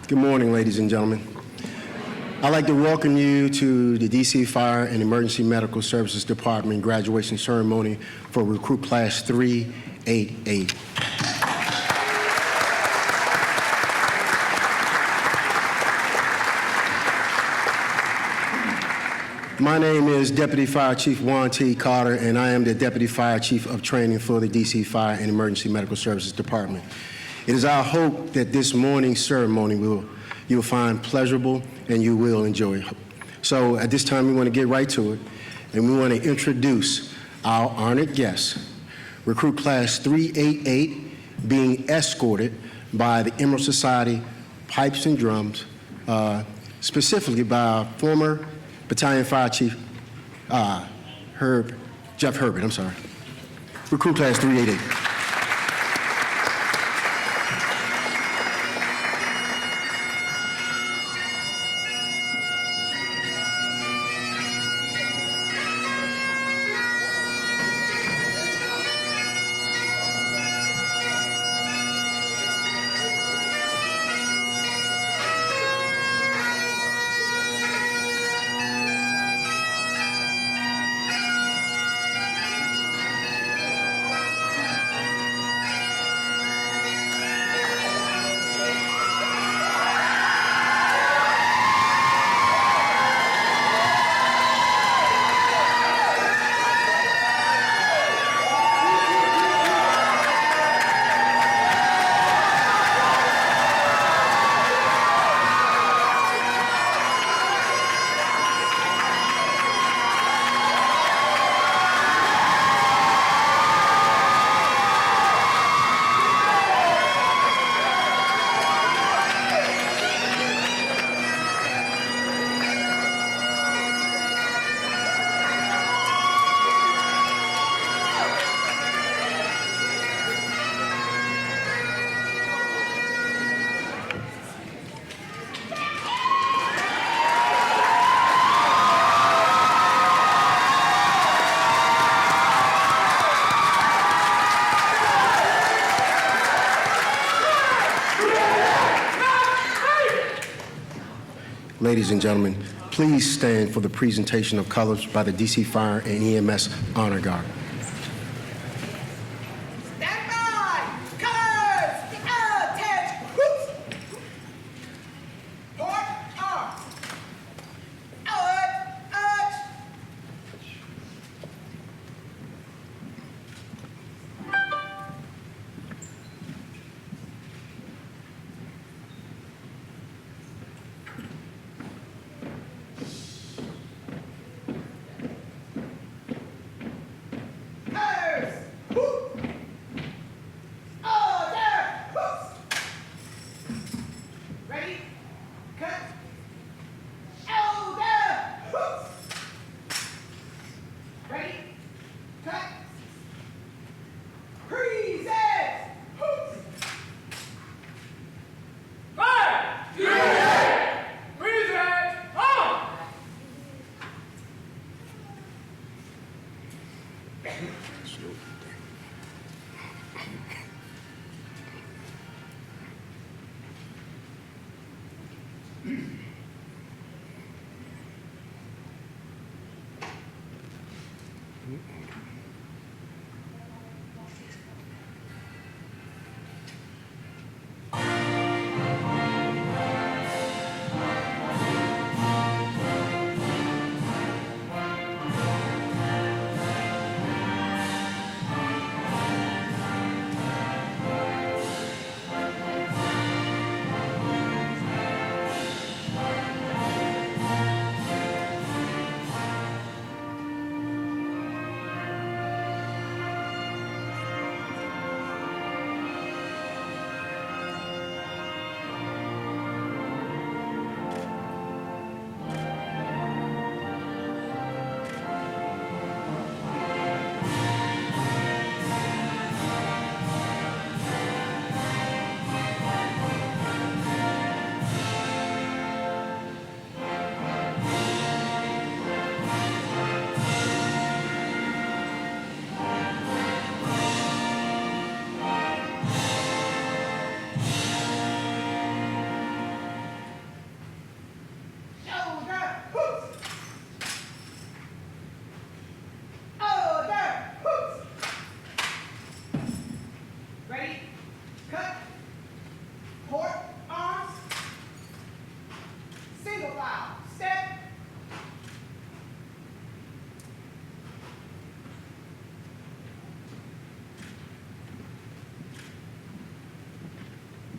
Good morning, ladies and gentlemen. I'd like to welcome you to the DC Fire and Emergency Medical Services Department graduation ceremony for Recruit Class 388. My name is Deputy Fire Chief Juan T. Carter, and I am the Deputy Fire Chief of Training for the DC Fire and Emergency Medical Services Department. It is our hope that this morning's ceremony you'll find pleasurable and you will enjoy. So at this time, we want to get right to it, and we want to introduce our honored guests. Recruit Class 388 being escorted by the Emerald Society Pipes and Drums, specifically by our former Battalion Fire Chief Jeff Herbert. Recruit Class 388. Ladies and gentlemen, please stand for the presentation of colors by the DC Fire and EMS Honor Guard. Stand by! Colors! Attention! Whoops! Port arms! Alert!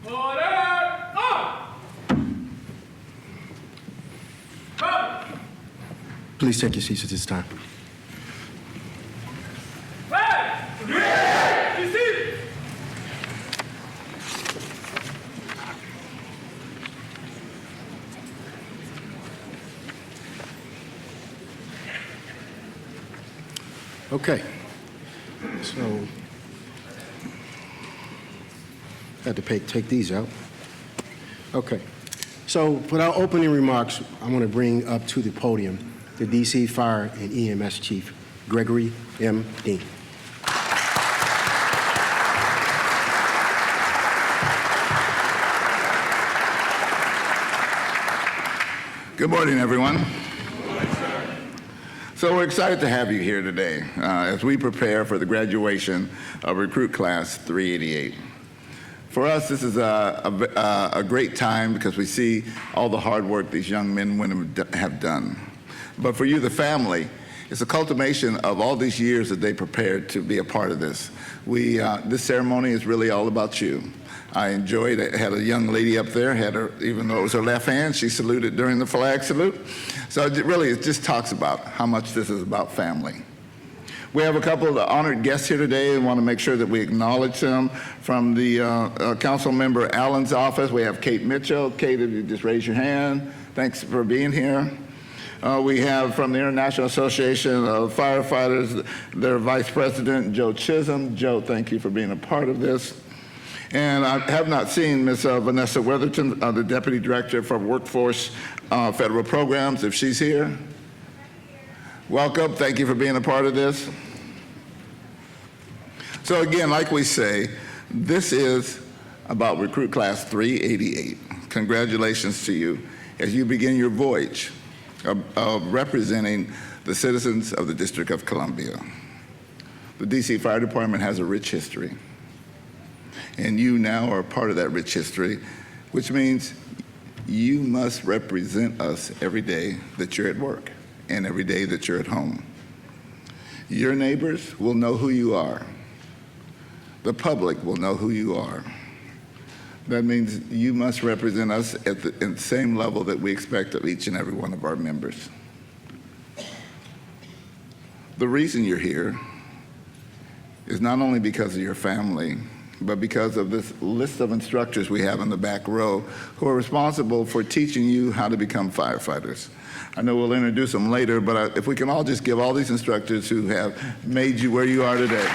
Order! On! Come! Please take your seats at this time. Hey! Be seated! Okay. So, had to take these out. Okay. So, for our opening remarks, I want to bring up to the podium the DC Fire and EMS Chief, Gregory M. Dean. Good morning, everyone. So we're excited to have you here today as we prepare for the graduation of Recruit Class 388. For us, this is a great time because we see all the hard work these young men and women have done. But for you, the family, it's a cultivation of all these years that they prepared to be a part of this. This ceremony is really all about you. I enjoyed it. I had a young lady up there, even though it was her left hand, she saluted during the flag salute. So it just talks about how much this is about family. We have a couple of honored guests here today and want to make sure that we acknowledge them. From the council member Allen's office, we have Kate Mitchell. Kate, if you just raise your hand. Thanks for being here. We have from the International Association of Firefighters, their Vice President, Joe Chisholm. Joe, thank you for being a part of this. And I have not seen Ms. Vanessa Weatherton, the Deputy Director for Workforce Federal Programs, if she's here. Welcome, thank you for being a part of this. So again, like we say, this is about Recruit Class 388. Congratulations to you as you begin your voyage of representing the citizens of the District of Columbia. The DC Fire Department has a rich history. And you now are part of that rich history, which means you must represent us every day that you're at work and every day that you're at home. Your neighbors will know who you are. The public will know who you are. That means you must represent us at the same level that we expect of each and every one of our members. The reason you're here is not only because of your family, but because of this list of instructors we have in the back row who are responsible for teaching you how to become firefighters. I know we'll introduce them later, but if we can all just give all these instructors who have made you where you are today.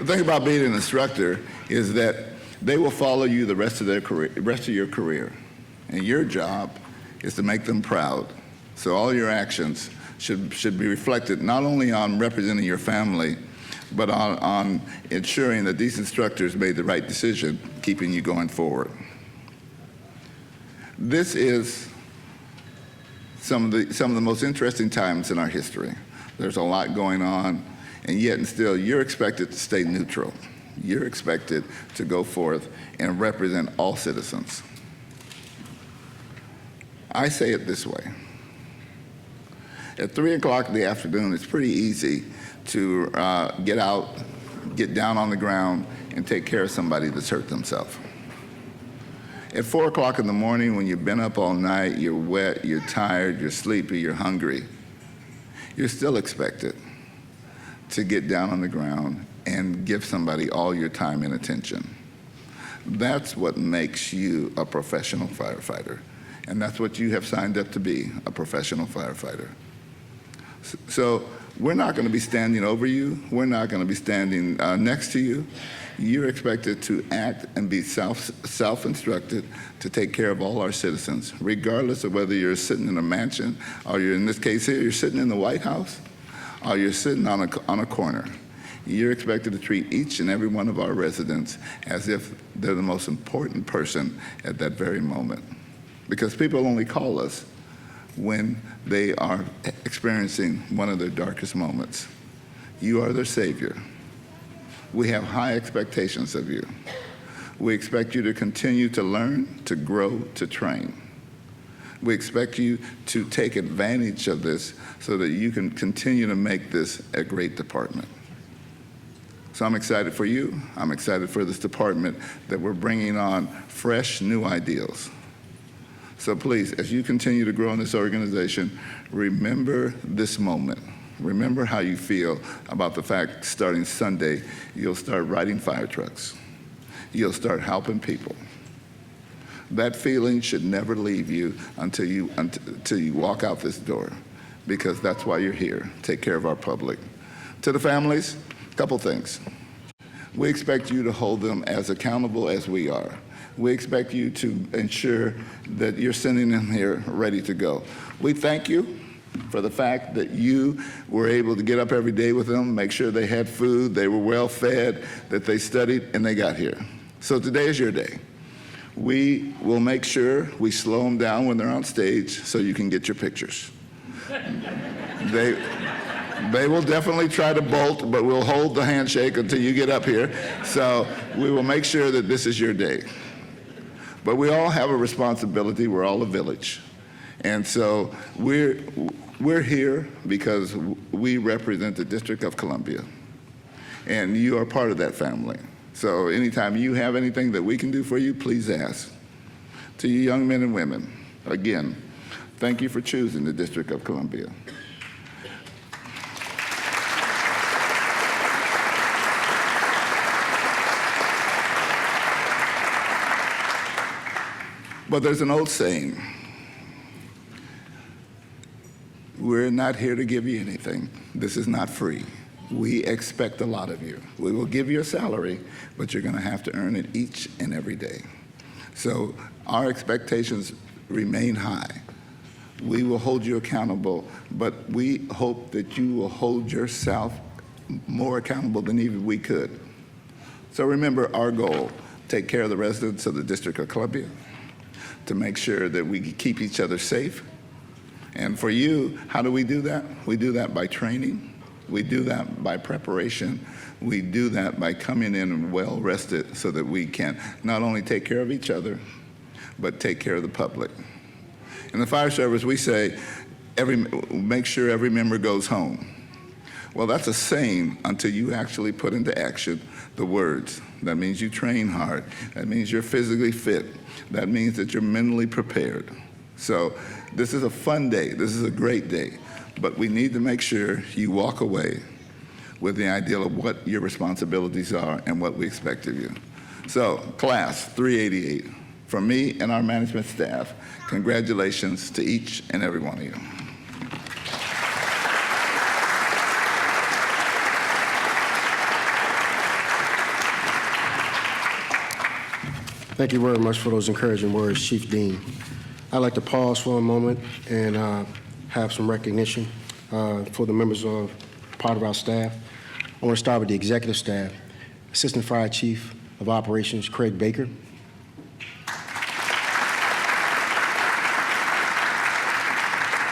The thing about being an instructor is that they will follow you the rest of your career. And your job is to make them proud. So all your actions should be reflected not only on representing your family, but on ensuring that these instructors made the right decision, keeping you going forward. This is some of the most interesting times in our history. There's a lot going on, and yet and still you're expected to stay neutral. You're expected to go forth and represent all citizens. I say it this way. At 3 o'clock in the afternoon, it's pretty easy to get out, get down on the ground, and take care of somebody that's hurt themselves. At 4 o'clock in the morning, when you've been up all night, you're wet, you're tired, you're sleepy, you're hungry, you're still expected to get down on the ground and give somebody all your time and attention. That's what makes you a professional firefighter. And that's what you have signed up to be, a professional firefighter. So we're not going to be standing over you. We're not going to be standing next to you. You're expected to act and be self-instructed to take care of all our citizens, regardless of whether you're sitting in a mansion, or you're, in this case here, you're sitting in the White House, or you're sitting on a corner. You're expected to treat each and every one of our residents as if they're the most important person at that very moment. Because people only call us when they are experiencing one of their darkest moments. You are their savior. We have high expectations of you. We expect you to continue to learn, to grow, to train. We expect you to take advantage of this so that you can continue to make this a great department. So I'm excited for you. I'm excited for this department that we're bringing on fresh, new ideals. So please, as you continue to grow in this organization, remember this moment. Remember how you feel about the fact starting Sunday, you'll start riding fire trucks. You'll start helping people. That feeling should never leave you until you walk out this door, because that's why you're here. Take care of our public. To the families, a couple things. We expect you to hold them as accountable as we are. We expect you to ensure that you're sending them here ready to go. We thank you for the fact that you were able to get up every day with them, make sure they had food, they were well fed, that they studied, and they got here. So today is your day. We will make sure we slow them down when they're on stage so you can get your pictures. They will definitely try to bolt, but we'll hold the handshake until you get up here. So we will make sure that this is your day. But we all have a responsibility. We're all a village. And so we're here because we represent the District of Columbia. And you are part of that family. So anytime you have anything that we can do for you, please ask. To you young men and women, again, thank you for choosing the District of Columbia. But there's an old saying, we're not here to give you anything. This is not free. We expect a lot of you. We will give you a salary, but you're going to have to earn it each and every day. So our expectations remain high. We will hold you accountable, but we hope that you will hold yourself more accountable than even we could. So remember our goal, take care of the residents of the District of Columbia, to make sure that we keep each other safe. And for you, how do we do that? We do that by training. We do that by preparation. We do that by coming in well rested so that we can not only take care of each other, but take care of the public. In the fire service, we say, make sure every member goes home. Well, that's a saying until you actually put into action the words. That means you train hard. That means you're physically fit. That means that you're mentally prepared. So this is a fun day. This is a great day. But we need to make sure you walk away with the idea of what your responsibilities are and what we expect of you. So, class 388, from me and our management staff, congratulations to each and every one of you. Thank you very much for those encouraging words, Chief Dean. I'd like to pause for a moment and have some recognition for the members of part of our staff. I want to start with the executive staff. Assistant Fire Chief of Operations, Craig Baker.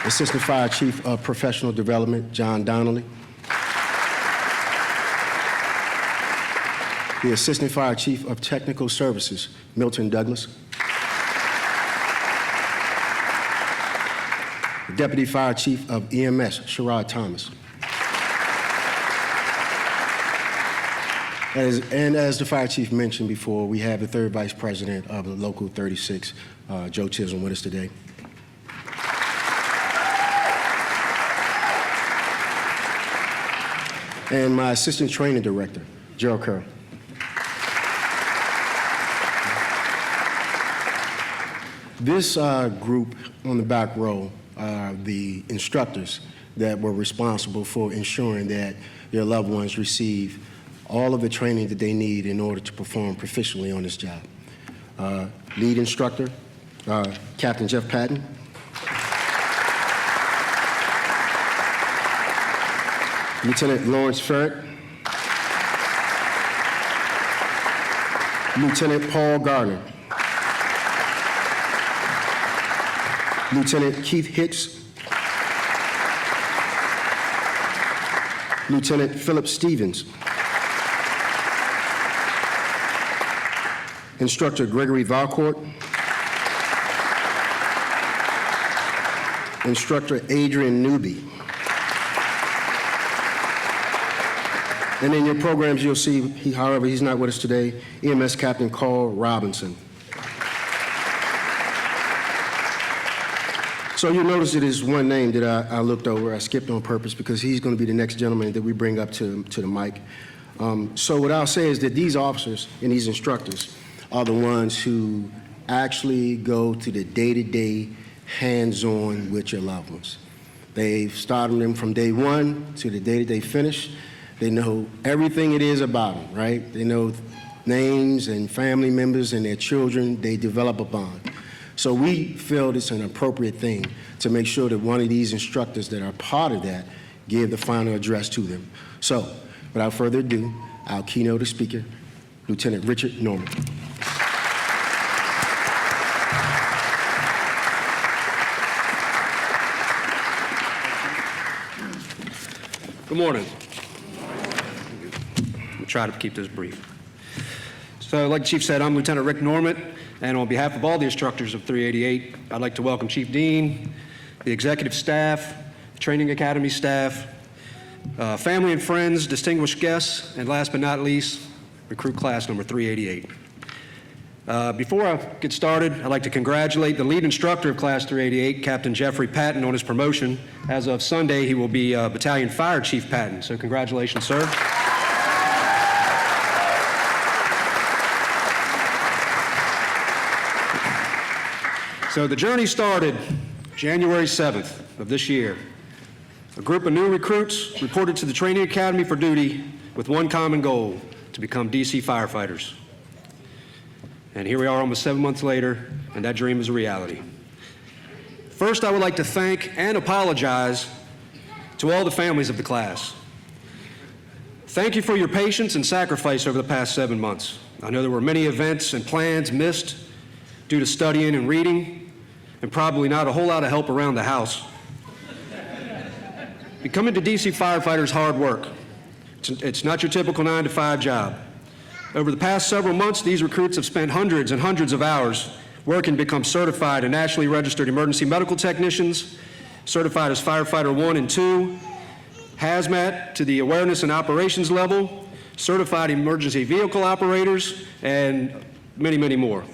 Assistant Fire Chief of Professional Development, John Donnelly. The Assistant Fire Chief of Technical Services, Milton Douglas. The Deputy Fire Chief of EMS, Sherrod Thomas. And as the Fire Chief mentioned before, we have the third Vice President of the Local 36, Joe Chisholm, with us today. And my Assistant Training Director, Gerald Curl. This group on the back row are the instructors that were responsible for ensuring that their loved ones receive all of the training that they need in order to perform proficiently on this job. Lead instructor, Captain Jeff Patton. Lieutenant Lawrence Ferret. Lieutenant Paul Gardner. Lieutenant Keith Hicks. Lieutenant Philip Stevens. Instructor Gregory Valcourt. Instructor Adrian Newby. And in your programs, you'll see, however, he's not with us today, EMS Captain Carl Robinson. So you'll notice it is one name that I looked over. I skipped on purpose because he's going to be the next gentleman that we bring up to the mic. So what I'll say is that these officers and these instructors are the ones who actually go to the day-to-day hands-on with your loved ones. They've started them from day one to the day that they finish. They know everything it is about them, right? They know names and family members and their children. They develop a bond. So we feel it's an appropriate thing to make sure that one of these instructors that are part of that give the final address to them. So without further ado, our keynote speaker, Lieutenant Richard Norman. Good morning. I'll try to keep this brief. So, like the Chief said, I'm Lieutenant Rick Norman, and on behalf of all the instructors of 388, I'd like to welcome Chief Dean, the executive staff, training academy staff, family and friends, distinguished guests, and last but not least, recruit class number 388. Before I get started, I'd like to congratulate the lead instructor of Class 388, Captain Jeffrey Patton, on his promotion. As of Sunday, he will be Battalion Fire Chief Patton. So congratulations, sir. So the journey started January 7th of this year. A group of new recruits reported to the Training Academy for duty with one common goal: to become DC firefighters. And here we are almost 7 months later, and that dream is a reality. First, I would like to thank and apologize to all the families of the class. Thank you for your patience and sacrifice over the past 7 months. I know there were many events and plans missed due to studying and reading, and probably not a whole lot of help around the house. Becoming a DC firefighter is hard work. It's not your typical 9-to-5 job. Over the past several months, these recruits have spent hundreds and hundreds of hours working to become certified and nationally registered emergency medical technicians, certified as firefighter 1 and 2, hazmat to the awareness and operations level, certified emergency vehicle operators, and many, many more.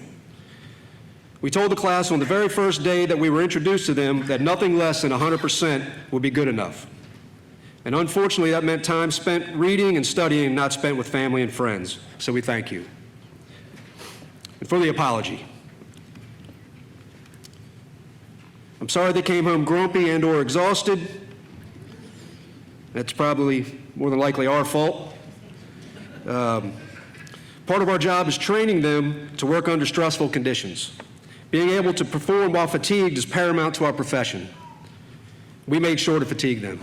We told the class on the very first day that we were introduced to them that nothing less than 100% would be good enough. And unfortunately, that meant time spent reading and studying, not spent with family and friends. So we thank you. And for the apology, I'm sorry they came home grumpy and or exhausted. That's probably more than likely our fault. Part of our job is training them to work under stressful conditions. Being able to perform while fatigued is paramount to our profession. We made sure to fatigue them.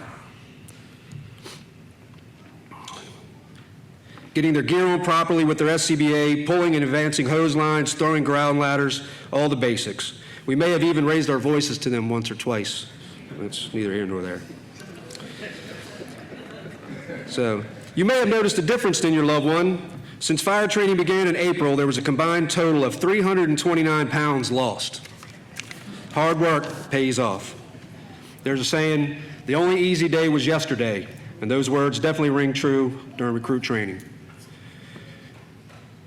Getting their gear on properly with their SCBA, pulling and advancing hose lines, throwing ground ladders, all the basics. We may have even raised our voices to them once or twice. It's neither here nor there. So, you may have noticed a difference in your loved one. Since fire training began in April, there was a combined total of 329 pounds lost. Hard work pays off. There's a saying, the only easy day was yesterday, and those words definitely ring true during recruit training.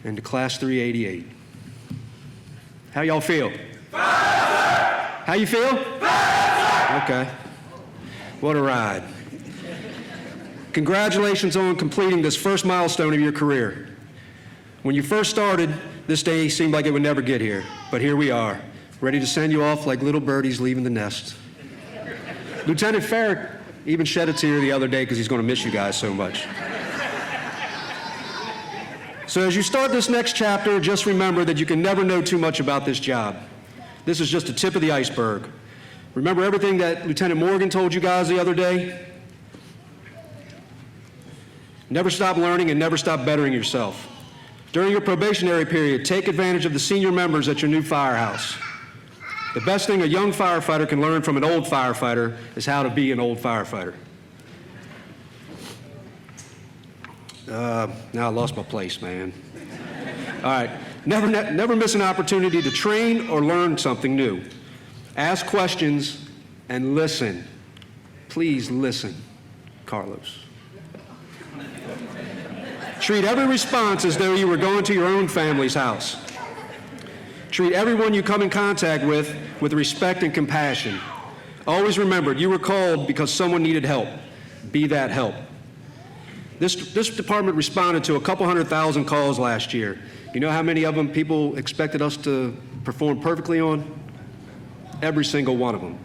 And to Class 388. How y'all feel? How you feel? Okay. What a ride. Congratulations on completing this first milestone of your career. When you first started, this day seemed like it would never get here, but here we are, ready to send you off like little birdies leaving the nest. Lieutenant Farrick even shed a tear the other day because he's going to miss you guys so much. So as you start this next chapter, just remember that you can never know too much about this job. This is just the tip of the iceberg. Remember everything that Lieutenant Morgan told you guys the other day? Never stop learning and never stop bettering yourself. During your probationary period, take advantage of the senior members at your new firehouse. The best thing a young firefighter can learn from an old firefighter is how to be an old firefighter. Now I lost my place, man. All right, never miss an opportunity to train or learn something new. Ask questions And listen, please listen, Carlos. Treat every response as though you were going to your own family's house. Treat everyone you come in contact with respect and compassion. Always remember, you were called because someone needed help. Be that help. This department responded to a couple 100,000 calls last year. You know how many of them people expected us to perform perfectly on? Every single one of them.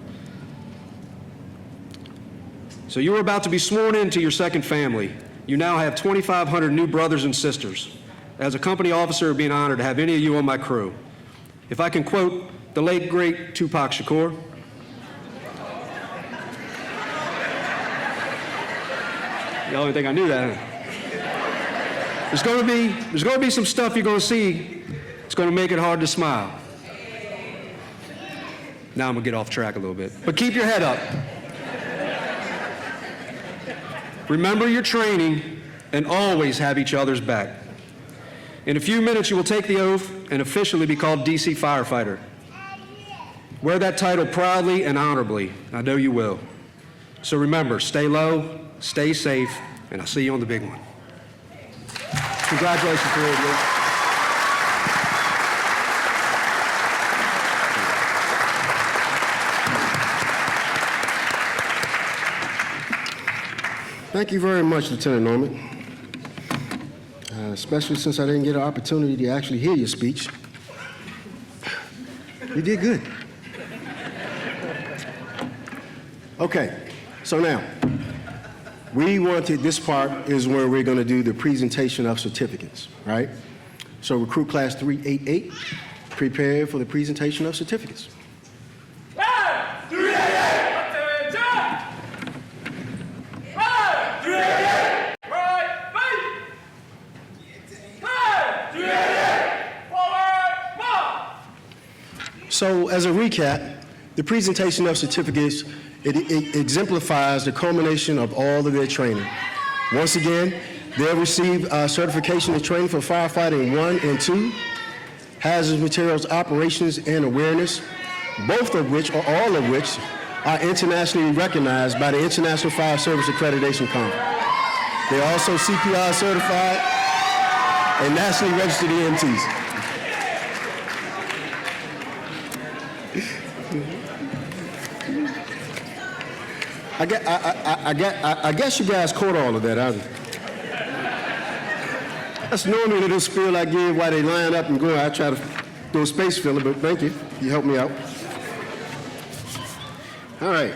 So you are about to be sworn into your second family. You now have 2,500 new brothers and sisters. As a company officer, I'd be an honor to have any of you on my crew. If I can quote the late, great Tupac Shakur, y'all didn't think I knew that, huh? There's going to be some stuff you're going to see. It's going to make it hard to smile. Now I'm going to get off track a little bit. But keep your head up. Remember your training and always have each other's back. In a few minutes, you will take the oath and officially be called DC Firefighter. Wear that title proudly and honorably. I know you will. So remember, stay low, stay safe, and I'll see you on the big one. Congratulations to all of you. Thank you very much, Lieutenant Norman, especially since I didn't get an opportunity to actually hear your speech. You did good. Okay, so now, this part is where we're going to do the presentation of certificates, right? So recruit class 388, prepare for the presentation of certificates. So as a recap, the presentation of certificates, it exemplifies the culmination of all of their training. Once again, they'll receive certification and training for firefighting 1 and 2, hazardous materials operations and awareness, both of which, or all of which, are internationally recognized by the International Fire Service Accreditation Conference. They're also CPI certified and nationally registered EMTs. I guess you guys caught all of that, haven't you? That's normally a little spiel I give while they line up and go. I try to do a space filler, but thank you. You helped me out. All right.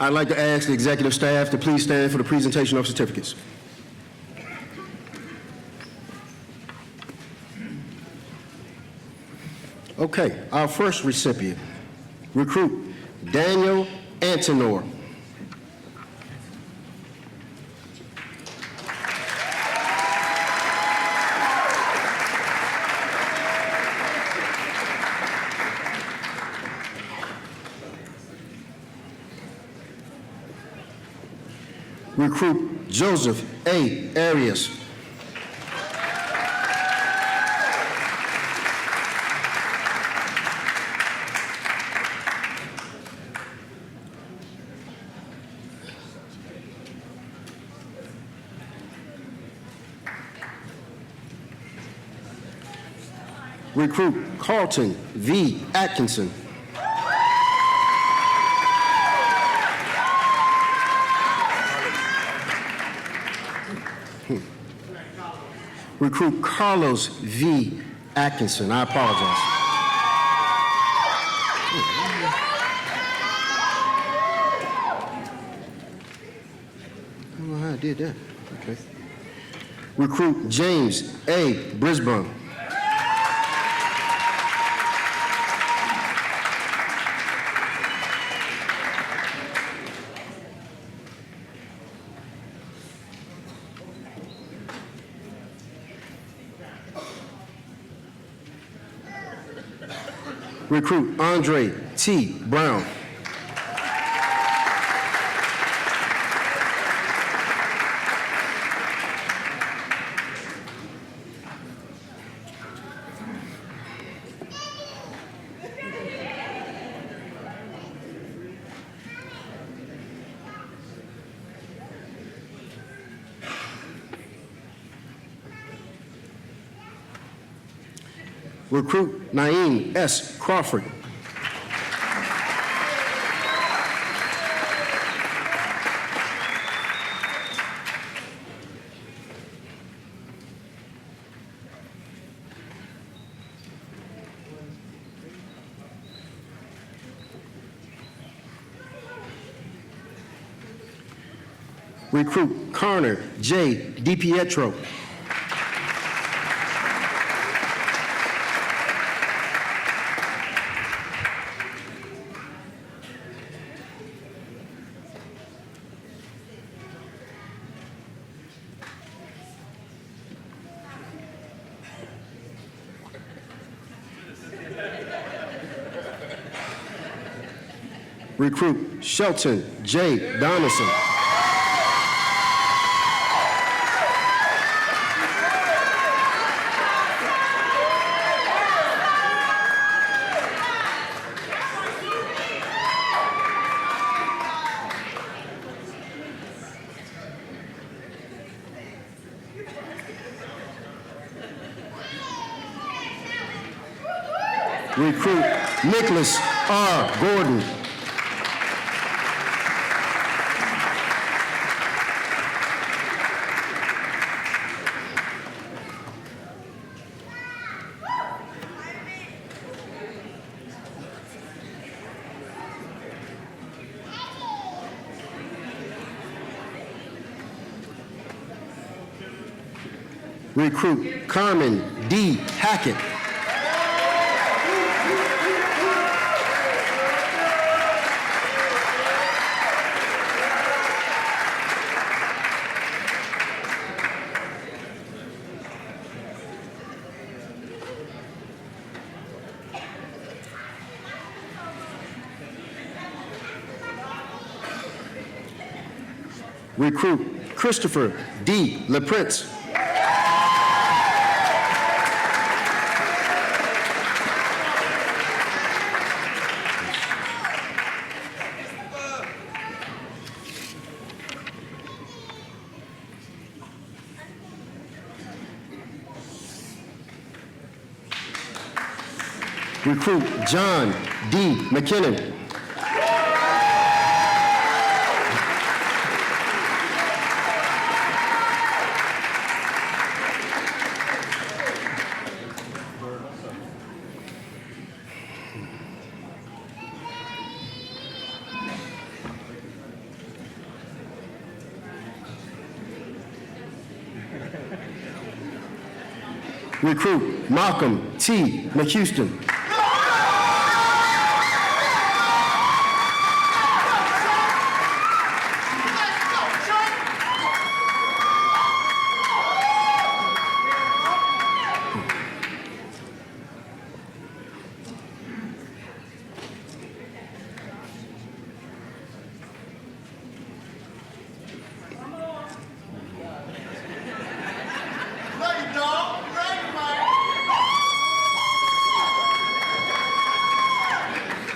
I'd like to ask the executive staff to please stand for the presentation of certificates. Okay, our first recipient, recruit Daniel Antonor. Recruit Joseph A. Arias. Recruit Carlton V. Atkinson. Recruit Carlos V. Atkinson. I apologize. I don't know how I did that. Okay. Recruit James A. Brisbane. Recruit Andre T. Brown. Recruit Naeem S. Crawford. Recruit Connor J. DiPietro. Recruit Shelton J. Donaldson. Recruit Nicholas R. Gordon. Recruit Carmen D. Hackett. Recruit Christopher D. LaPrince. Recruit John D. McKinnon. Recruit Malcolm T. McHouston.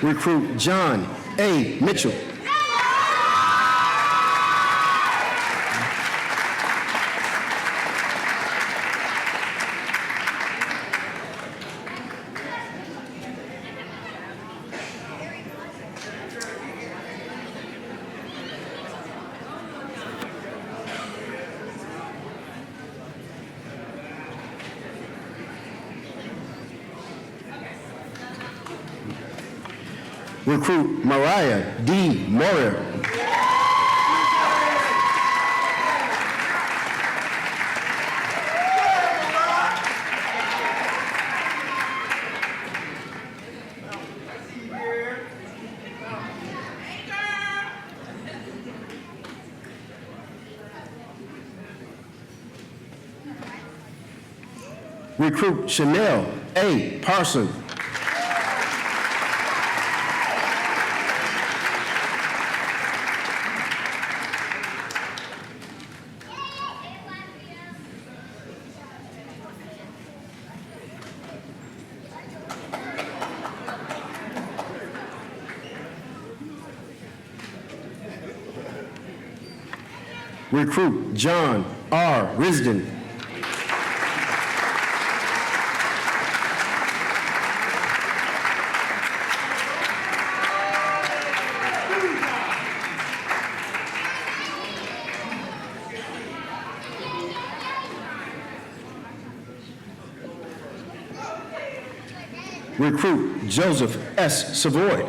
Recruit John A. Mitchell. Recruit Mariah D. Moyer. Recruit Chanel A. Parson. Recruit John R. Risden. Recruit Joseph S. Savoy.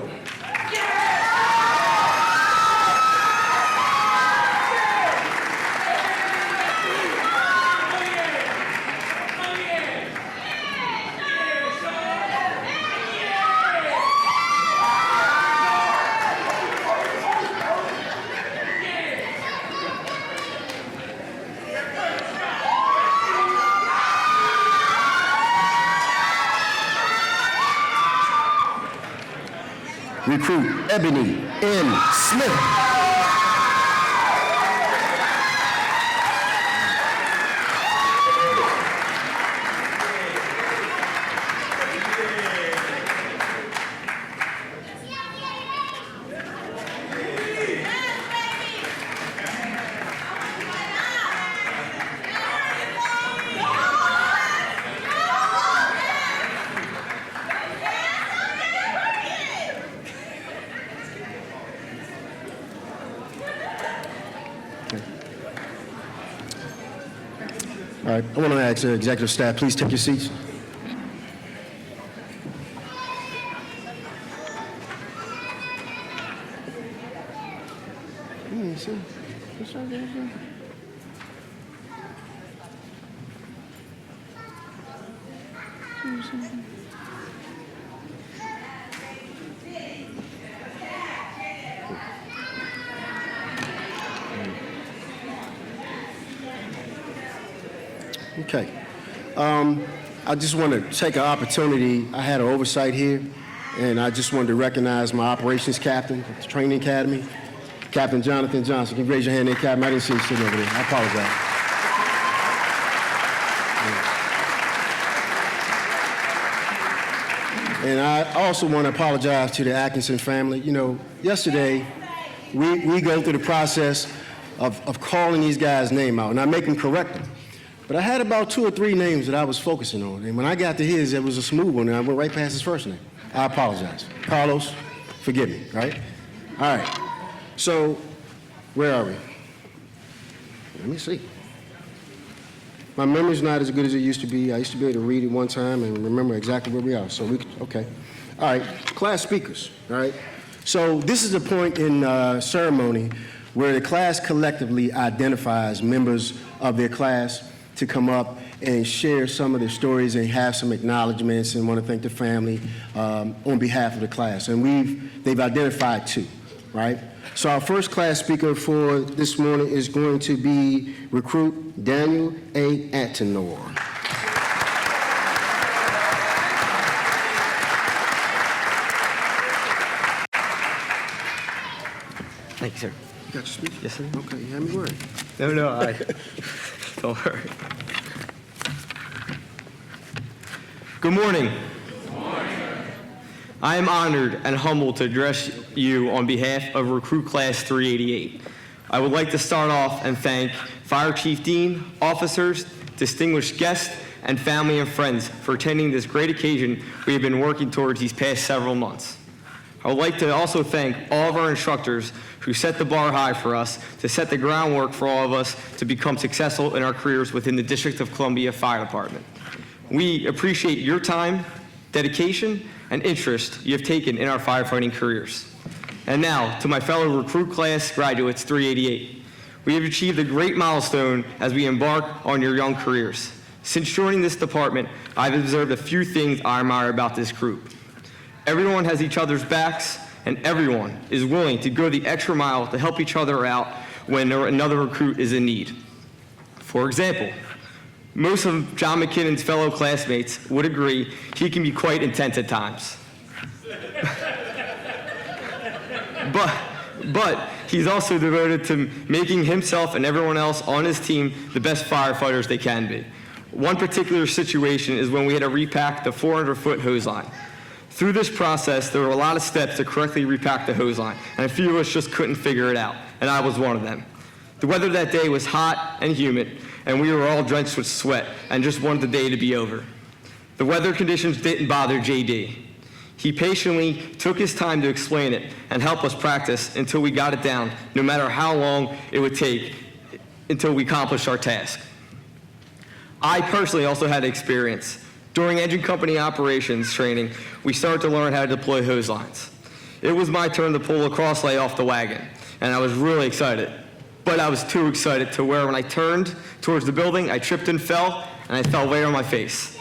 Recruit Ebony N. Smith. All right, I want to ask the executive staff, please take your seats. Okay. I just want to take an opportunity. I had an oversight here, and I just wanted to recognize my operations captain at the training academy, Captain Jonathan Johnson. Can you raise your hand there, Captain? I didn't see you sitting over there. I apologize. And I also want to apologize to the Atkinson family. You know, yesterday, we go through the process of calling these guys' name out, and I make them correct them. But I had about 2 or 3 names that I was focusing on, and when I got to his, it was a smooth one, and I went right past his first name. I apologize. Carlos, forgive me, right? All right. So, where are we? Let me see. My memory's not as good as it used to be. I used to be able to read it one time and remember exactly where we are. So okay. All right, class speakers, all right? So this is a point in ceremony where the class collectively identifies members of their class to come up and share some of their stories and have some acknowledgments and want to thank the family on behalf of the class. And they've identified 2, right? So our first class speaker for this morning is going to be recruit Daniel A. Antonor. Thank you, sir. You got your speech? Yes, sir. Okay, you have me worried. No, don't worry. Good morning. Good morning. I am honored and humbled to address you on behalf of Recruit Class 388. I would like to start off and thank Fire Chief Dean, officers, distinguished guests, and family and friends for attending this great occasion we have been working towards these past several months. I would like to also thank all of our instructors who set the bar high for us to set the groundwork for all of us to become successful in our careers within the District of Columbia Fire Department. We appreciate your time, dedication, and interest you have taken in our firefighting careers. And now, to my fellow recruit class graduates 388. We have achieved a great milestone as we embark on your young careers. Since joining this department, I've observed a few things I admire about this group. Everyone has each other's backs, and everyone is willing to go the extra mile to help each other out when another recruit is in need. For example, most of John McKinnon's fellow classmates would agree he can be quite intense at times. But he's also devoted to making himself and everyone else on his team the best firefighters they can be. One particular situation is when we had to repack the 400-foot hose line. Through this process, there were a lot of steps to correctly repack the hose line, and a few of us just couldn't figure it out, and I was one of them. The weather that day was hot and humid, and we were all drenched with sweat and just wanted the day to be over. The weather conditions didn't bother JD. He patiently took his time to explain it and help us practice until we got it down, no matter how long it would take until we accomplished our task. I personally also had experience During engine company operations training, we started to learn how to deploy hose lines. It was my turn to pull a cross lay off the wagon, and I was really excited. But I was too excited to where when I turned towards the building, I tripped and fell, and I fell right on my face.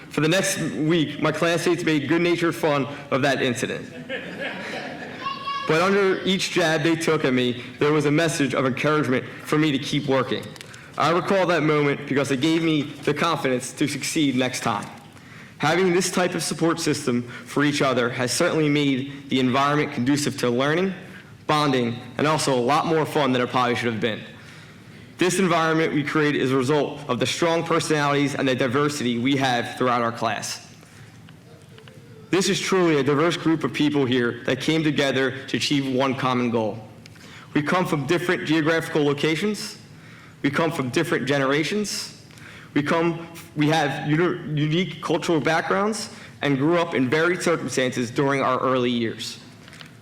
For the next week, my classmates made good-natured fun of that incident. But under each jab they took at me, there was a message of encouragement for me to keep working. I recall that moment because it gave me the confidence to succeed next time. Having this type of support system for each other has certainly made the environment conducive to learning, bonding, and also a lot more fun than it probably should have been. This environment we create is a result of the strong personalities and the diversity we have throughout our class. This is truly a diverse group of people here that came together to achieve one common goal. We come from different geographical locations. We come from different generations. We have unique cultural backgrounds and grew up in varied circumstances during our early years.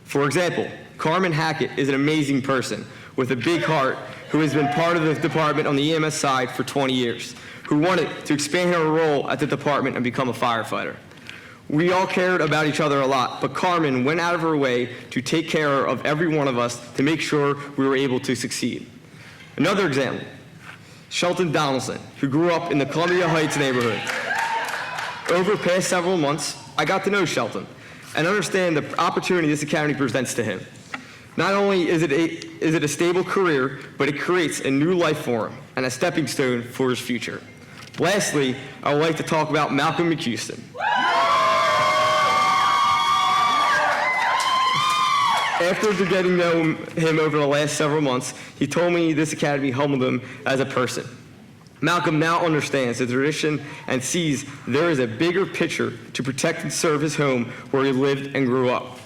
For example, Carmen Hackett is an amazing person with a big heart who has been part of the department on the EMS side for 20 years, who wanted to expand her role at the department and become a firefighter. We all cared about each other a lot, but Carmen went out of her way to take care of every one of us to make sure we were able to succeed. Another example, Shelton Donaldson, who grew up in the Columbia Heights neighborhood. Over the past several months, I got to know Shelton and understand the opportunity this academy presents to him. Not only is it a stable career, but it creates a new life for him and a stepping stone for his future. Lastly, I would like to talk about Malcolm McHouston. After getting to know him over the last several months, he told me this academy humbled him as a person. Malcolm now understands the tradition and sees there is a bigger picture to protect and serve his home where he lived and grew up.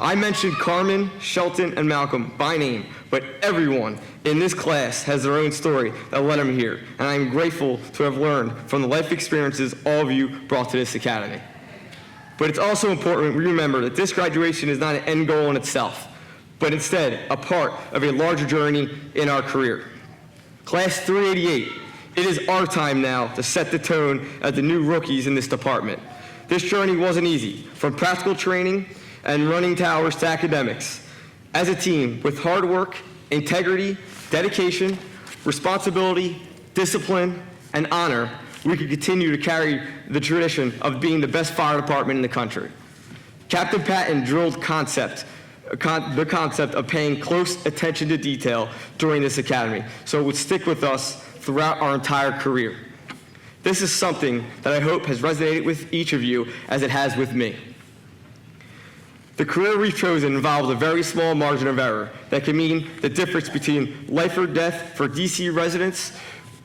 I mentioned Carmen, Shelton, and Malcolm by name, but everyone in this class has their own story that led them here, and I am grateful to have learned from the life experiences all of you brought to this academy. But it's also important we remember that this graduation is not an end goal in itself, but instead a part of a larger journey in our career. Class 388, it is our time now to set the tone as the new rookies in this department. This journey wasn't easy, from practical training and running towers to academics. As a team, with hard work, integrity, dedication, responsibility, discipline, and honor, we could continue to carry the tradition of being the best fire department in the country. Captain Patton drilled the concept of paying close attention to detail during this academy, so it would stick with us throughout our entire career. This is something that I hope has resonated with each of you as it has with me. The career we've chosen involves a very small margin of error that can mean the difference between life or death for DC residents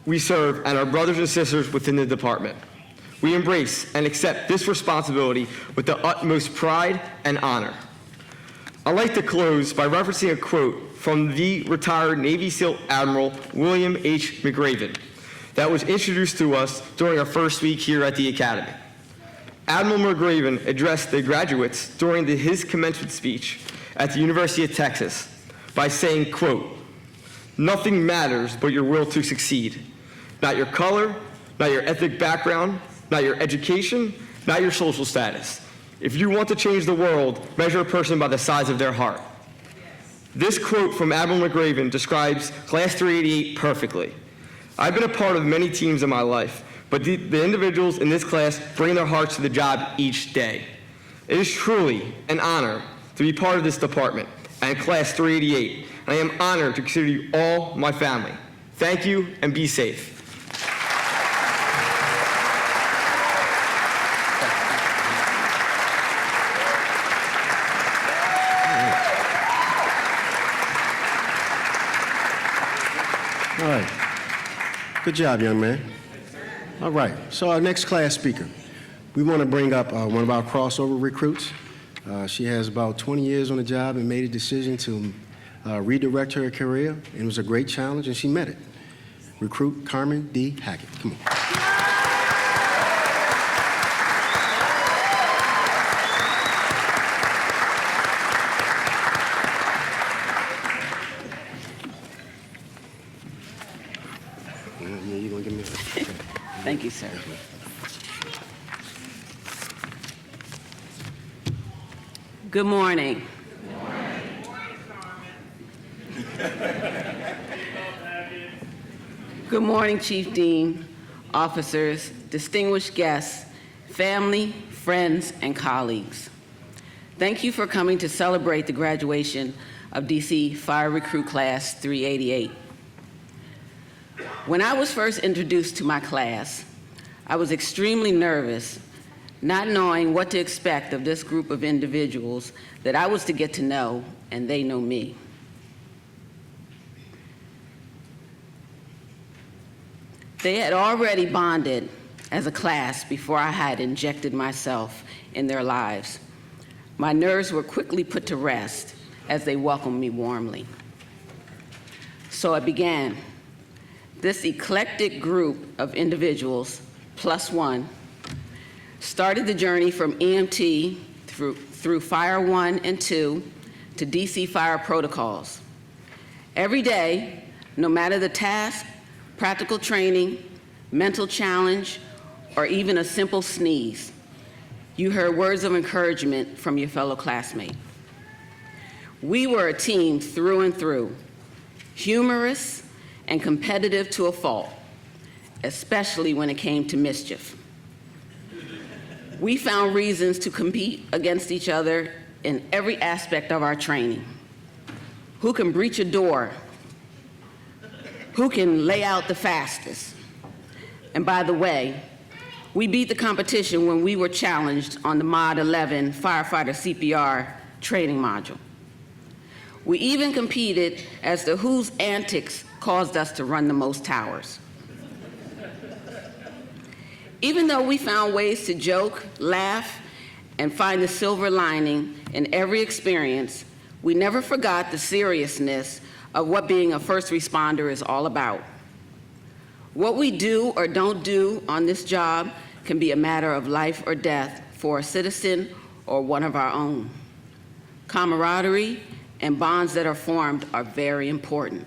we serve and our brothers and sisters within the department. We embrace and accept this responsibility with the utmost pride and honor. I'd like to close by referencing a quote from the retired Navy SEAL Admiral William H. McRaven that was introduced to us during our first week here at the Academy. Admiral McRaven addressed the graduates during his commencement speech at the University of Texas by saying, quote, "Nothing matters but your will to succeed. Not your color, not your ethnic background, not your education, not your social status. If you want to change the world, measure a person by the size of their heart." This quote from Admiral McRaven describes Class 388 perfectly. I've been a part of many teams in my life, but the individuals in this class bring their hearts to the job each day. It is truly an honor to be part of this department and Class 388, and I am honored to consider you all my family. Thank you, and be safe. All right. Good job, young man. All right. So our next class speaker, we want to bring up one of our crossover recruits. She has about 20 years on the job and made a decision to redirect her career, and it was a great challenge, and she met it. Recruit Carmen D. Hackett. Come on. Yeah, you're gonna give me a... Thank you, sir. Good morning. Good morning, Chief Dean, officers, distinguished guests, family, friends, and colleagues. Thank you for coming to celebrate the graduation of DC Fire Recruit Class 388. When I was first introduced to my class, I was extremely nervous, not knowing what to expect of this group of individuals that I was to get to know, and they know me. They had already bonded as a class before I had injected myself in their lives. My nerves were quickly put to rest as they welcomed me warmly. So it began. This eclectic group of individuals, plus one, started the journey from EMT through Fire 1 and 2 to DC Fire protocols. Every day, no matter the task, practical training, mental challenge, or even a simple sneeze, you heard words of encouragement from your fellow classmate. We were a team through and through, humorous and competitive to a fault, especially when it came to mischief. We found reasons to compete against each other in every aspect of our training. Who can breach a door? Who can lay out the fastest? And by the way, we beat the competition when we were challenged on the Mod 11 firefighter CPR training module. We even competed as to whose antics caused us to run the most towers. Even though we found ways to joke, laugh, and find the silver lining in every experience, we never forgot the seriousness of what being a first responder is all about. What we do or don't do on this job can be a matter of life or death for a citizen or one of our own. Camaraderie and bonds that are formed are very important.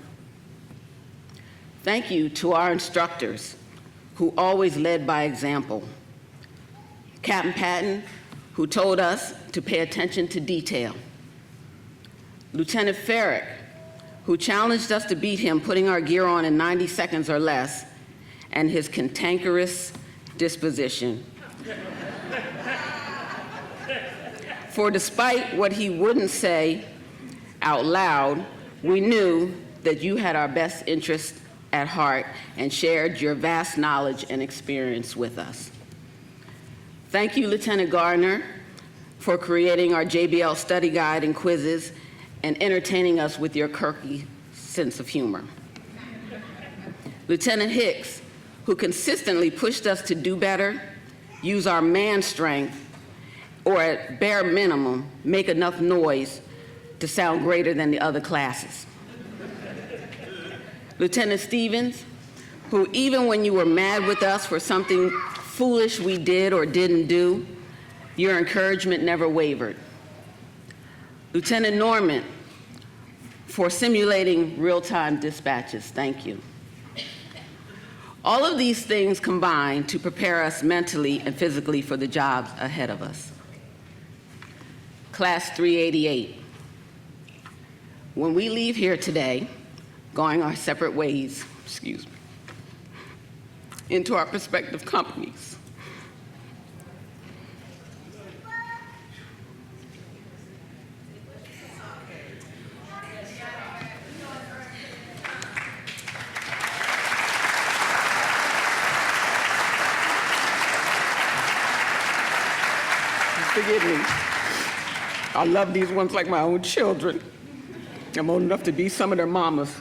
Thank you to our instructors who always led by example. Captain Patton, who told us to pay attention to detail. Lieutenant Farrick, who challenged us to beat him putting our gear on in 90 seconds or less, and his cantankerous disposition. For despite what he wouldn't say out loud, we knew that you had our best interest at heart and shared your vast knowledge and experience with us. Thank you, Lieutenant Gardner, for creating our JBL study guide and quizzes and entertaining us with your quirky sense of humor. Lieutenant Hicks, who consistently pushed us to do better, use our man strength, or at bare minimum, make enough noise to sound greater than the other classes. Lieutenant Stevens, who even when you were mad with us for something foolish we did or didn't do, your encouragement never wavered. Lieutenant Norman, for simulating real-time dispatches, thank you. All of these things combine to prepare us mentally and physically for the jobs ahead of us. Class 388. When we leave here today, going our separate ways, into our respective companies, forgive me. I love these ones like my own children. I'm old enough to be some of their mamas.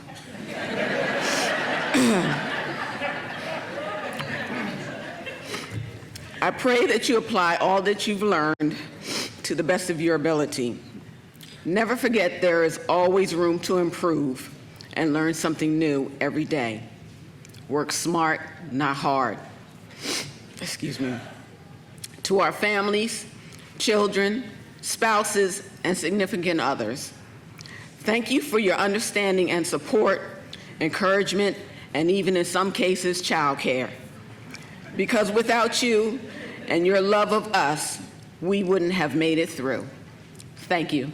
I pray that you apply all that you've learned to the best of your ability. Never forget there is always room to improve and learn something new every day. Work smart, not hard. Excuse me. To our families, children, spouses, and significant others, thank you for your understanding and support, encouragement, and even in some cases, childcare. Because without you and your love of us, we wouldn't have made it through. Thank you.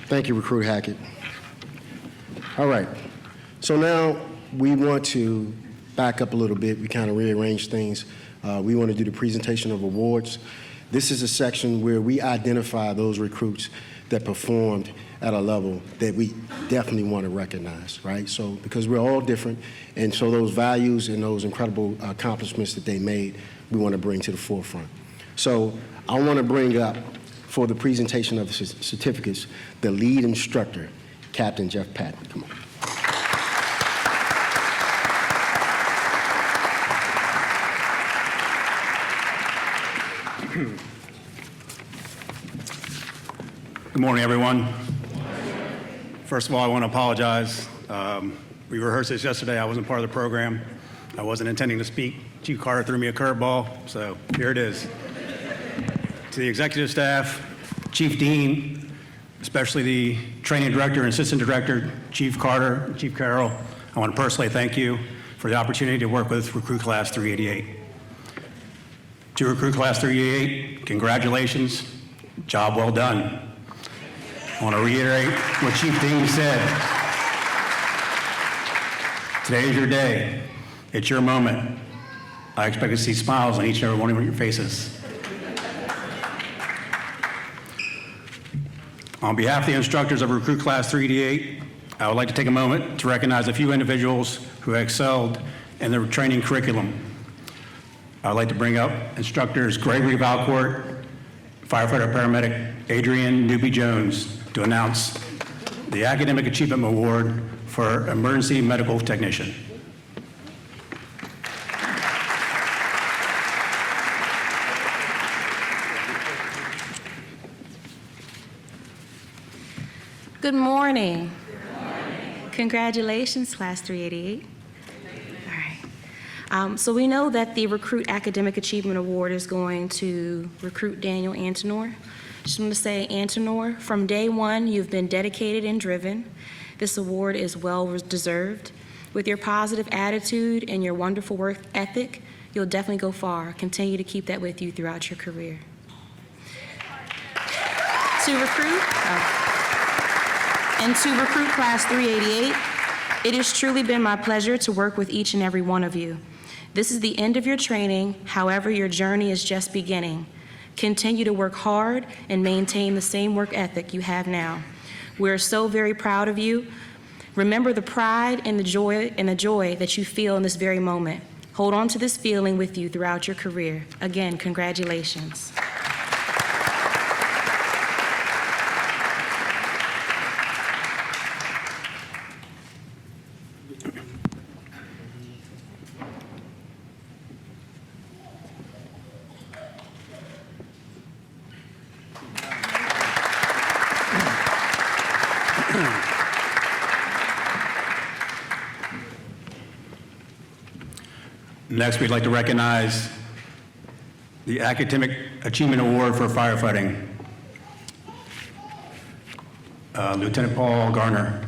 Thank you, Recruit Hackett. All right, so now we want to back up a little bit. We kind of rearrange things. We want to do the presentation of awards. This is a section where we identify those recruits that performed at a level that we definitely want to recognize, right? So, because we're all different, and so those values and those incredible accomplishments that they made, we want to bring to the forefront. So, I want to bring up, for the presentation of the certificates, the lead instructor, Captain Jeff Patton. Come on. Good morning, everyone. First of all, I want to apologize. We rehearsed this yesterday. I wasn't part of the program. I wasn't intending to speak. Chief Carter threw me a curveball, so here it is. To the executive staff, Chief Dean, especially the training director and assistant director, Chief Carter, Chief Carroll, I want to personally thank you for the opportunity to work with Recruit Class 388. To Recruit Class 388, congratulations, job well done. I want to reiterate what Chief Dean said. Today is your day. It's your moment. I expect to see smiles on each and every one of your faces. On behalf of the instructors of Recruit Class 388, I would like to take a moment to recognize a few individuals who excelled in their training curriculum. I would like to bring up instructors Gregory Valcourt, firefighter paramedic Adrian Newby-Jones, to announce the Academic Achievement Award for Emergency Medical Technician. Good morning. Congratulations, Class 388. All right. So we know that the Recruit Academic Achievement Award is going to Recruit Daniel Antenor. Just want to say, Antenor, from day one, you've been dedicated and driven. This award is well deserved. With your positive attitude and your wonderful work ethic, you'll definitely go far. Continue to keep that with you throughout your career. To Recruit Class 388, it has truly been my pleasure to work with each and every one of you. This is the end of your training. However, your journey is just beginning. Continue to work hard and maintain the same work ethic you have now. We're so very proud of you. Remember the pride and the joy that you feel in this very moment. Hold on to this feeling with you throughout your career. Again, congratulations. Next, we'd like to recognize the Academic Achievement Award for Firefighting. Lieutenant Paul Garner.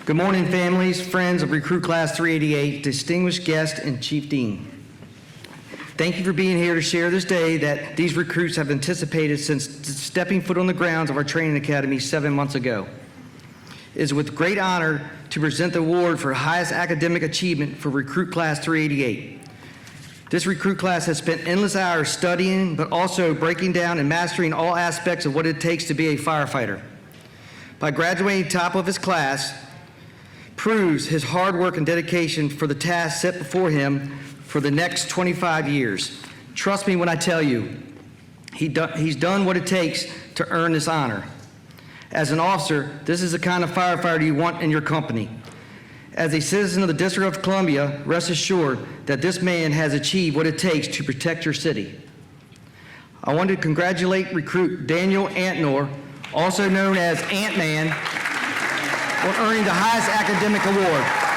Good morning, families, friends of Recruit Class 388, distinguished guests, and Chief Dean. Thank you for being here to share this day that these recruits have anticipated since stepping foot on the grounds of our training academy 7 months ago. It is with great honor to present the award for highest academic achievement for Recruit Class 388. This recruit class has spent endless hours studying, but also breaking down and mastering all aspects of what it takes to be a firefighter. By graduating top of his class, proves his hard work and dedication for the task set before him for the next 25 years. Trust me when I tell you, he's done what it takes to earn this honor. As an officer, this is the kind of firefighter you want in your company. As a citizen of the District of Columbia, rest assured that this man has achieved what it takes to protect your city. I want to congratulate recruit Daniel Antenor, also known as Ant-Man, on earning the highest academic award.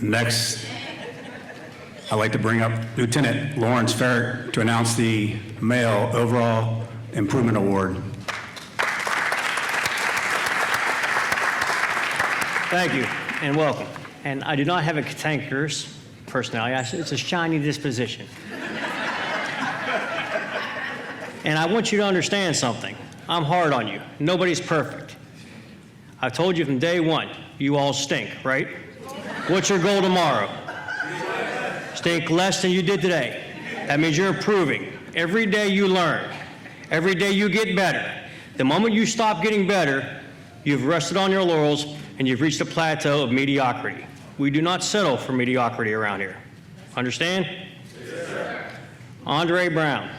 Next, I'd like to bring up Lieutenant Lawrence Ferret to announce the Male Overall Improvement Award. Thank you and welcome. And I do not have a cantankerous personality. It's a shiny disposition. And I want you to understand something. I'm hard on you. Nobody's perfect. I've told you from day one, you all stink, right? What's your goal tomorrow? Stink less than you did today. That means you're improving. Every day you learn. Every day you get better. The moment you stop getting better, you've rested on your laurels and you've reached a plateau of mediocrity. We do not settle for mediocrity around here. Understand? Yes, sir. Andre Brown.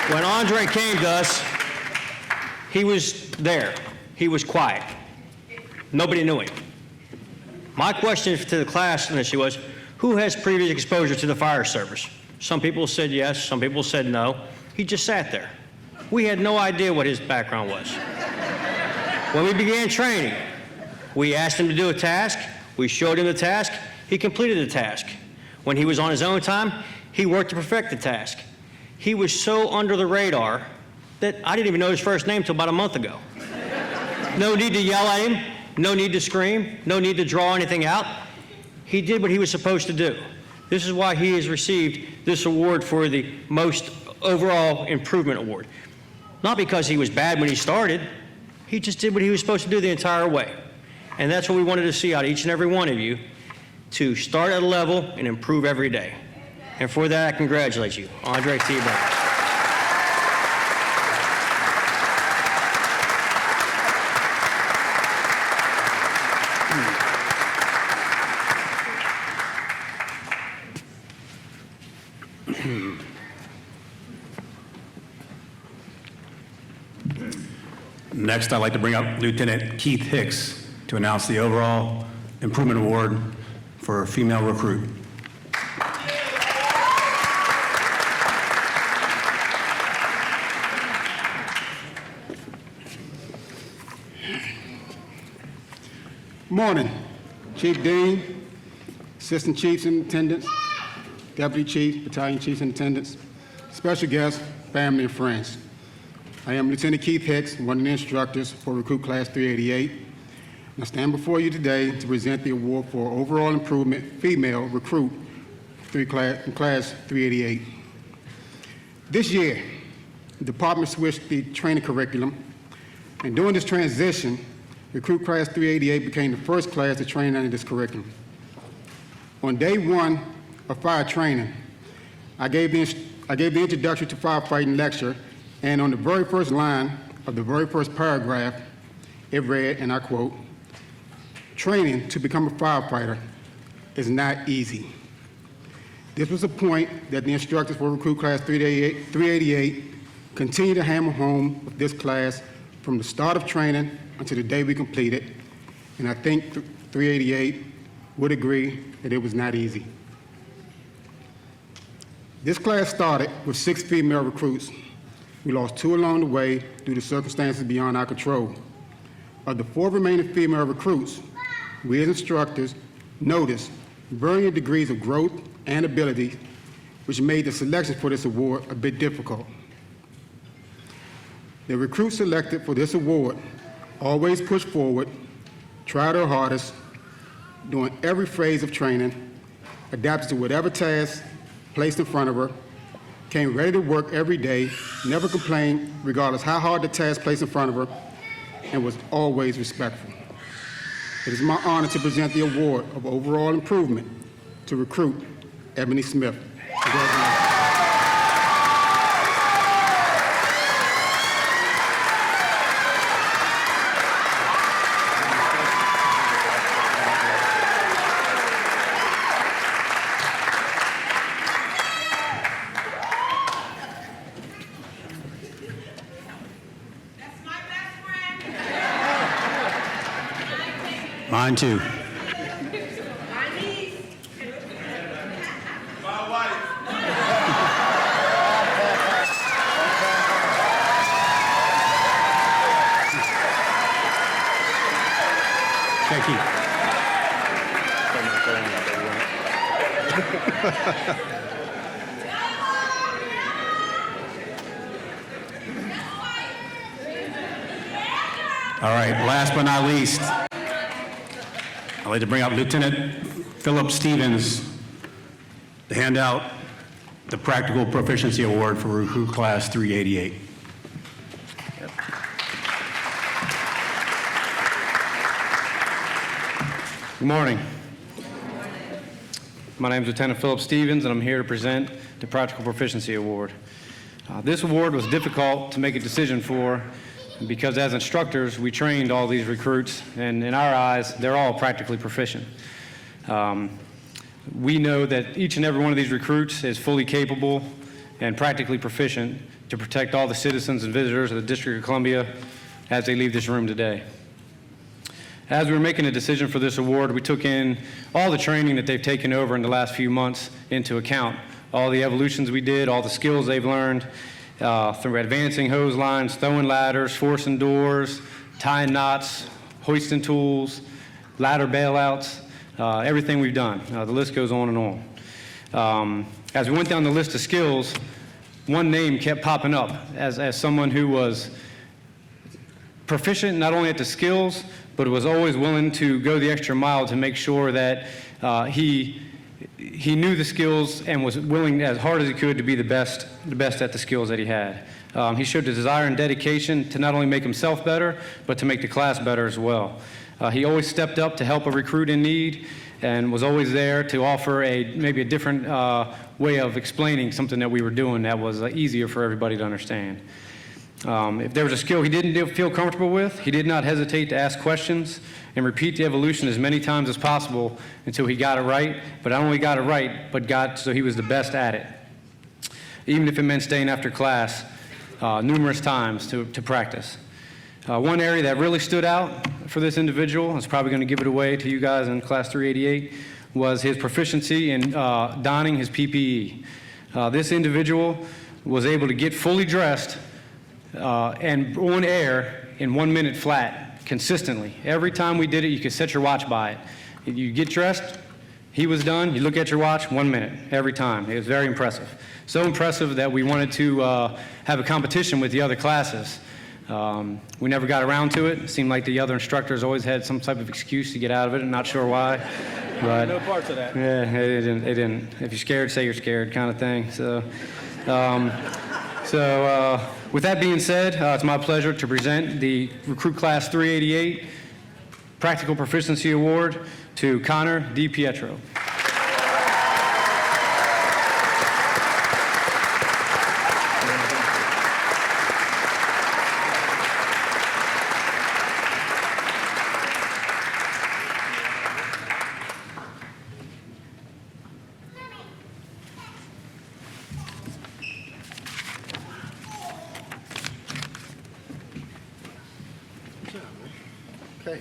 When Andre came to us, he was there. He was quiet. Nobody knew him. My question to the class initially was, who has previous exposure to the fire service? Some people said yes, some people said no. He just sat there. We had no idea what his background was. When we began training, we asked him to do a task, we showed him the task, he completed the task. When he was on his own time, he worked to perfect the task. He was so under the radar that I didn't even know his first name until about a month ago. No need to yell at him, no need to scream, no need to draw anything out. He did what he was supposed to do. This is why he has received this award for the Most Overall Improvement Award. Not because he was bad when he started, he just did what he was supposed to do the entire way. And that's what we wanted to see out of each and every one of you, to start at a level and improve every day. And for that, I congratulate you, Andre T. Brown. Next, I'd like to bring up Lieutenant Keith Hicks to announce the Overall Improvement Award for Female Recruit. Morning, Chief Dean, Assistant Chiefs in attendance, Deputy Chiefs, Battalion Chiefs in attendance, special guests, family, and friends. I am Lieutenant Keith Hicks, one of the instructors for Recruit Class 388. I stand before you today to present the award for Overall Improvement Female Recruit Class 388. This year, the department switched the training curriculum, and during this transition, Recruit Class 388 became the first class to train under this curriculum. On day one of fire training, I gave the introduction to firefighting lecture, and on the very first line of the very first paragraph, it read, and I quote, "Training to become a firefighter is not easy." This was a point that the instructors for Recruit Class 388 continue to hammer home with this class from the start of training until the day we completed, and I think 388 would agree that it was not easy. This class started with 6 female recruits. We lost 2 along the way due to circumstances beyond our control. Of the 4 remaining female recruits, we as instructors noticed varying degrees of growth and ability, which made the selection for this award a bit difficult. The recruits selected for this award always pushed forward, tried her hardest, during every phase of training, adapted to whatever task placed in front of her, came ready to work every day, never complained regardless how hard the task placed in front of her, and was always respectful. It is my honor to present the award of overall improvement to Recruit Ebony Smith. Congratulations. That's my best friend. Mine too. My niece. Thank you. All right, last but not least, I'd like to bring up Lieutenant Philip Stevens to hand out the Practical Proficiency Award for Recruit Class 388. Good morning. My name is Lieutenant Philip Stevens, and I'm here to present the Practical Proficiency Award. This award was difficult to make a decision for because as instructors, we trained all these recruits, and in our eyes, they're all practically proficient. We know that each and every one of these recruits is fully capable and practically proficient to protect all the citizens and visitors of the District of Columbia as they leave this room today. As we were making a decision for this award, we took in all the training that they've taken over in the last few months into account. All the evolutions we did, all the skills they've learned through advancing hose lines, throwing ladders, forcing doors, tying knots, hoisting tools, ladder bailouts, everything we've done. The list goes on and on. As we went down the list of skills, one name kept popping up as someone who was proficient not only at the skills, but was always willing to go the extra mile to make sure that he knew the skills and was willing as hard as he could to be the best at the skills that he had. He showed the desire and dedication to not only make himself better, but to make the class better as well. He always stepped up to help a recruit in need and was always there to offer maybe a different way of explaining something that we were doing that was easier for everybody to understand. If there was a skill he didn't feel comfortable with, he did not hesitate to ask questions and repeat the evolution as many times as possible until he got it right, but not only got it right, but got so he was the best at it. Even if it meant staying after class numerous times to practice. One area that really stood out for this individual, I was probably going to give it away to you guys in Class 388, was his proficiency in donning his PPE. This individual was able to get fully dressed and on air in 1 minute flat, consistently. Every time we did it, you could set your watch by it. You get dressed, he was done, you look at your watch, 1 minute, every time. It was very impressive. So impressive that we wanted to have a competition with the other classes. We never got around to it. It seemed like the other instructors always had some type of excuse to get out of it, and not sure why. But, No parts of that. yeah, they didn't. If you're scared, say you're scared kind of thing. So, with that being said, it's my pleasure to present the Recruit Class 388 Practical Proficiency Award to Connor DiPietro. Okay.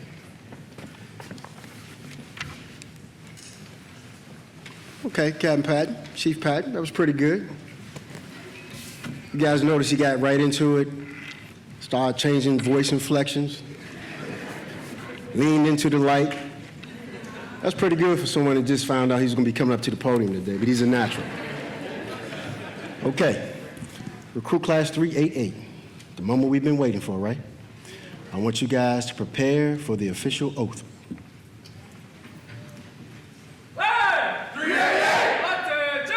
Okay, Captain Patton, Chief Patton, that was pretty good. You guys notice he got right into it, started changing voice inflections, leaned into the light. That's pretty good for someone that just found out he's going to be coming up to the podium today, but he's a natural. Okay, Recruit Class 388, the moment we've been waiting for, right? I want you guys to prepare for the official oath. Hey! 388! Attention!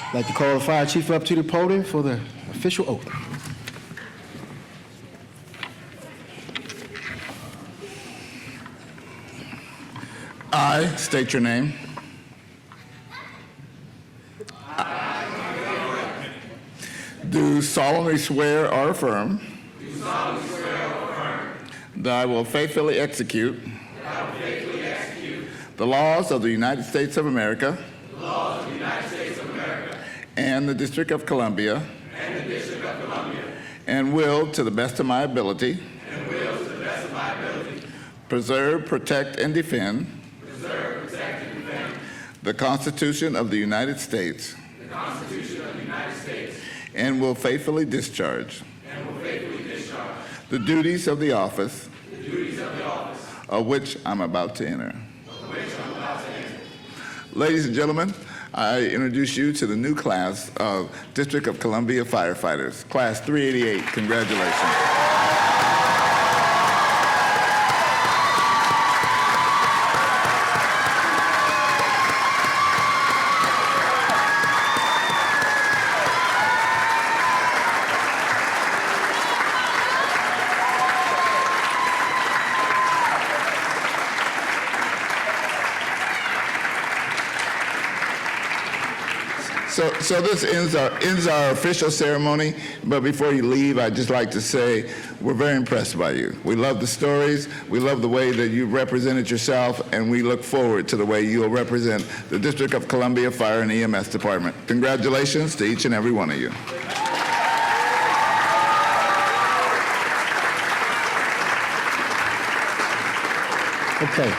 I'd like to call the fire chief up to the podium for the official oath. I state your name. do solemnly swear or affirm that I will faithfully execute the laws of the United States of America and the District of Columbia and will, to the best of my ability, preserve, protect, and defend the Constitution of the United States and will faithfully discharge the duties of the office of which I'm about to enter. Ladies and gentlemen, I introduce you to the new class of District of Columbia firefighters, Class 388. Congratulations. So this ends our official ceremony, but before you leave, I'd just like to say we're very impressed by you. We love the stories, we love the way that you've represented yourself, and we look forward to the way you'll represent the District of Columbia Fire and EMS Department. Congratulations to each and every one of you. Okay.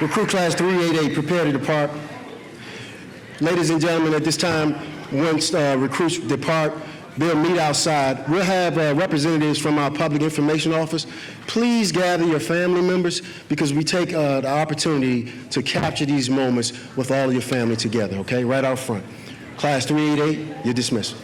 Recruit Class 388, prepare to depart. Ladies and gentlemen, at this time, once recruits depart, they'll meet outside. We'll have representatives from our Public Information Office. Please gather your family members because we take the opportunity to capture these moments with all of your family together, okay? Right out front. Class 388, you're dismissed.